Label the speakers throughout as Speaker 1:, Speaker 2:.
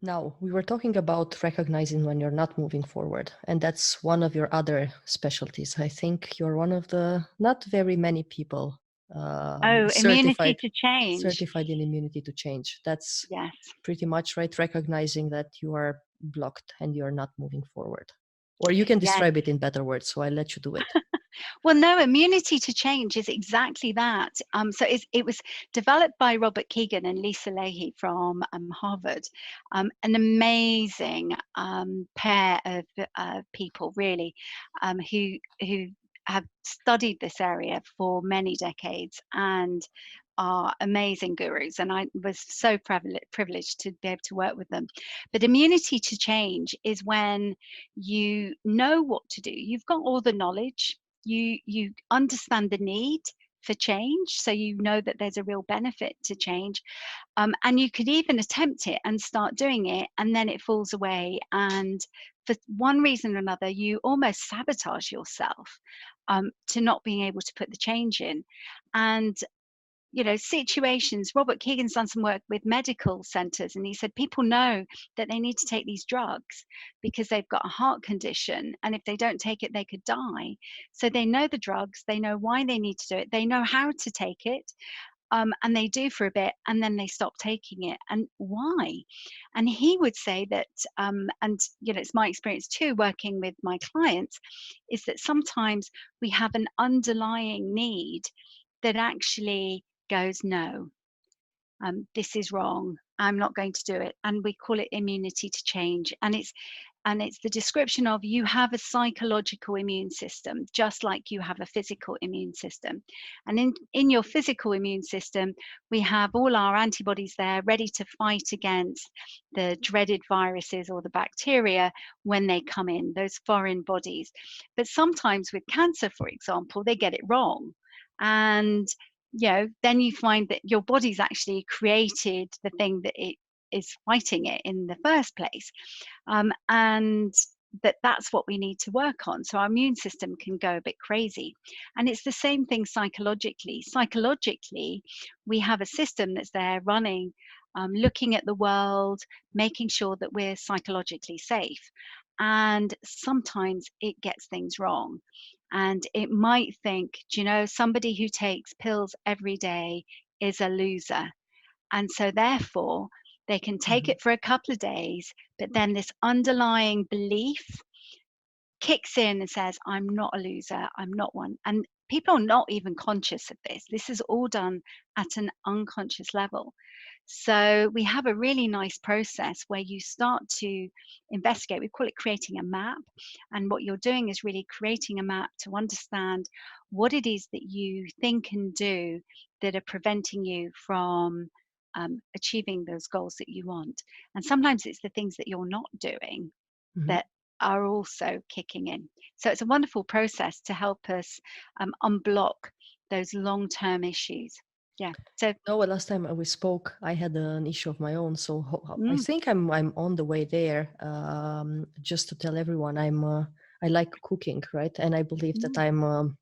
Speaker 1: Now, we were talking about recognizing when you're not moving forward, and that's one of your other specialties. I think you're one of the not very many people
Speaker 2: Oh, immunity
Speaker 1: certified
Speaker 2: to change.
Speaker 1: certified in immunity to change. That's
Speaker 2: Yes.
Speaker 1: pretty much right, recognizing that you are blocked and you're not moving forward. Or you can
Speaker 2: Yes.
Speaker 1: describe it in better words, so I let you do it.
Speaker 2: Well, no, immunity to change is exactly that. It was developed by Robert Keegan and Lisa Leahy from Harvard, an amazing pair of people, really, who have studied this area for many decades and are amazing gurus. And I was so privileged to be able to work with them. But immunity to change is when you know what to do. You've got all the knowledge, you understand the need for change, so you know that there's a real benefit to change, and you could even attempt it and start doing it, and then it falls away, and for one reason or another you almost sabotage yourself to not being able to put the change in. And situations, Robert Keegan's done some work with medical centers, and he said people know that they need to take these drugs because they've got a heart condition, and if they don't take it, they could die. So they know the drugs, they know why they need to do it, they know how to take it, and they do for a bit, and then they stop taking it. And why? And he would say that, and it's my experience too, working with my clients, is that sometimes we have an underlying need that actually goes, no, this is wrong, I'm not going to do it. And we call it immunity to change. And it's the description of, you have a psychological immune system just like you have a physical immune system. And in your physical immune system, we have all our antibodies there ready to fight against the dreaded viruses or the bacteria when they come in, those foreign bodies. But sometimes with cancer, for example, they get it wrong, and then you find that your body's actually created the thing that it is fighting it in the first place, and that's what we need to work on, so our immune system can go a bit crazy. And it's the same thing psychologically. We have a system that's there running, looking at the world, making sure that we're psychologically safe, and sometimes it gets things wrong, and it might think, somebody who takes pills every day is a loser, and so therefore they can take
Speaker 1: Mhm.
Speaker 2: it for a couple of days, but then this underlying belief kicks in and says, I'm not a loser, I'm not one. And people are not even conscious of this. This is all done at an unconscious level. So we have a really nice process where you start to investigate. We call it creating a map. And what you're doing is really creating a map to understand what it is that you think and do that are preventing you from achieving those goals that you want. And sometimes it's the things that you're not doing
Speaker 1: Mhm.
Speaker 2: that are also kicking in. So it's a wonderful process to help us unblock those long-term issues. Yeah. So
Speaker 1: No, well, last time we spoke, I had an issue of my own, so I
Speaker 2: mm,
Speaker 1: think I'm on the way there. Just to tell everyone, I like cooking, right? And I believe that
Speaker 2: mm,
Speaker 1: I'm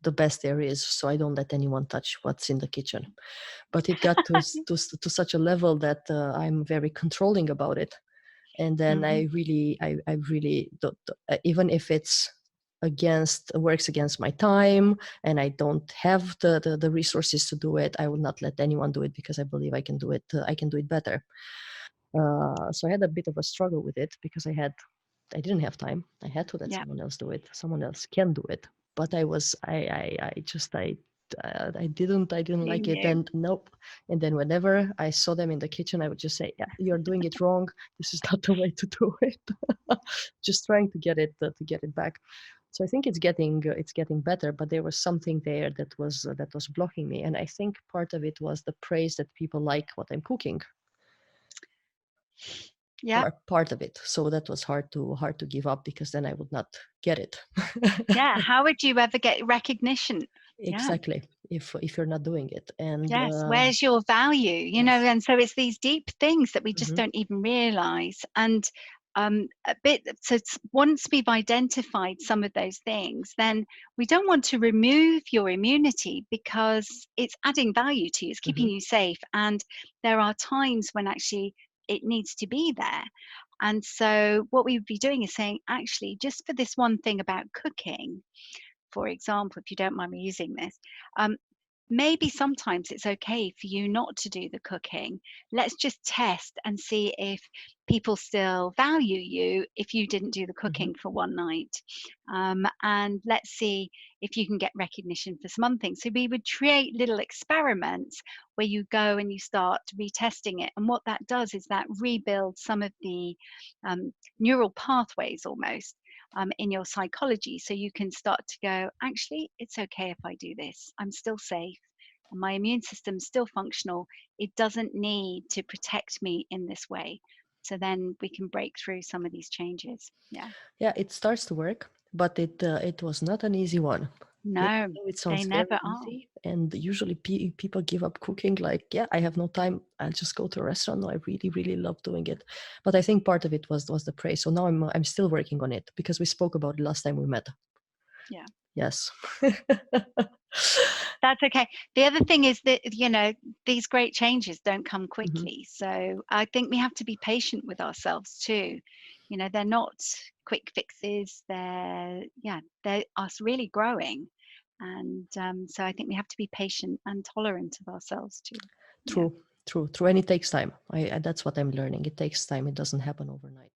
Speaker 1: the best there is, so I don't let anyone touch what's in the kitchen. But it got to such a level that I'm very controlling about it. And then
Speaker 2: mhm,
Speaker 1: I really even if it's works against my time and I don't have the resources to do it, I will not let anyone do it because I believe I can do it. I can do it better. So I had a bit of a struggle with it because I didn't have time. I had to let
Speaker 2: yeah,
Speaker 1: someone else do it. Someone else can do it. But I didn't
Speaker 2: you
Speaker 1: like it.
Speaker 2: knew.
Speaker 1: And nope. And then whenever I saw them in the kitchen, I would just say, yeah, you're doing it wrong. This is not the way to do it. Just trying to get it back. So I think it's getting better, but there was something there that was blocking me. And I think part of it was the praise that people like what I'm cooking,
Speaker 2: Yeah,
Speaker 1: or part of it. So that was hard to give up because then I would not get it.
Speaker 2: yeah. How would you ever get recognition? Yeah.
Speaker 1: Exactly. If you're not doing it, and
Speaker 2: Yes. Where's your value?
Speaker 1: yes.
Speaker 2: And so it's these deep things that we just
Speaker 1: Hmm.
Speaker 2: don't even realize. And a bit, so once we've identified some of those things, then we don't want to remove your immunity because it's adding value to you, it's keeping
Speaker 1: Hmm.
Speaker 2: you safe. And there are times when actually it needs to be there. And so what we would be doing is saying, actually, just for this one thing about cooking, for example, if you don't mind me using this, um, maybe sometimes it's okay for you not to do the cooking. Let's just test and see if people still value you if you didn't do the
Speaker 1: Mhm.
Speaker 2: cooking for one night. And let's see if you can get recognition for some other things. So we would create little experiments where you go and you start retesting it. And what that does is that rebuilds some of the neural pathways almost in your psychology. So you can start to go, actually, it's okay if I do this. I'm still safe. And my immune system's still functional. It doesn't need to protect me in this way. So then we can break through some of these changes. Yeah.
Speaker 1: Yeah, it starts to work, but it was not an easy one. Yeah, I
Speaker 2: No,
Speaker 1: know it
Speaker 2: they
Speaker 1: sounds
Speaker 2: never
Speaker 1: very
Speaker 2: are.
Speaker 1: easy, and usually people give up cooking like, yeah, I have no time. I'll just go to a restaurant. No, I really, really love doing it. But I think part of it was the praise. So now I'm still working on it because we spoke about it last time we met.
Speaker 2: Yeah.
Speaker 1: Yes.
Speaker 2: That's okay. The other thing is that, these great changes don't come
Speaker 1: Mhm.
Speaker 2: quickly. So I think we have to be patient with ourselves too. They're not quick fixes. They're us really growing. And so I think we have to be patient and tolerant of ourselves too. Yeah.
Speaker 1: True, true, true. And it takes time. That's what I'm learning. It takes time. It doesn't happen overnight.